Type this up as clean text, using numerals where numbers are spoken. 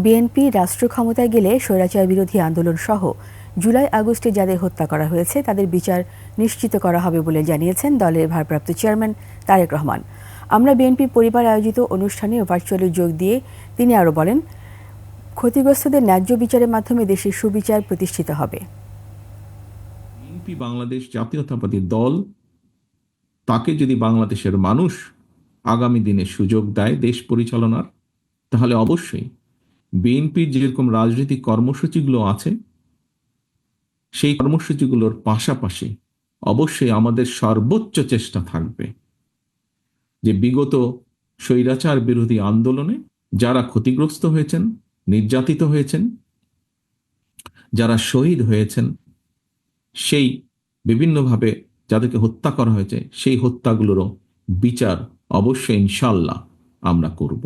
BNP রাষ্ট্র ক্ষমতায় গেলে স্বৈরাচার বিরোধী আন্দোলন সহ জুলাই আগস্টে যাদের হত্যা করা হয়েছে তাদের বিচার নিশ্চিত করা হবে বলে জানিয়েছেন দলের ভারপ্রাপ্ত চেয়ারম্যান তারেক রহমান। আমরা বিএনপি পরিবার আয়োজিত অনুষ্ঠানে ভার্চুয়ালি যোগ দিয়ে তিনি আরও বলেন, ক্ষতিগ্রস্তদের ন্যায্য বিচারের মাধ্যমে দেশের সুবিচার প্রতিষ্ঠিত হবে। বিএনপি বাংলাদেশ জাতীয়তাবাদী দল, তাকে যদি বাংলাদেশের মানুষ আগামী দিনে সুযোগ দেয় দেশ পরিচালনার, তাহলে অবশ্যই বিএনপির যেরকম রাজনৈতিক কর্মসূচিগুলো আছে সেই কর্মসূচিগুলোর পাশাপাশি অবশ্যই আমাদের সর্বোচ্চ চেষ্টা থাকবে যে বিগত স্বৈরাচার বিরোধী আন্দোলনে যারা ক্ষতিগ্রস্ত হয়েছেন, নির্যাতিত হয়েছেন, যারা শহীদ হয়েছেন, সেই বিভিন্নভাবে যাদেরকে হত্যা করা হয়েছে সেই হত্যাগুলোরও বিচার অবশ্যই ইনশাল্লাহ আমরা করব।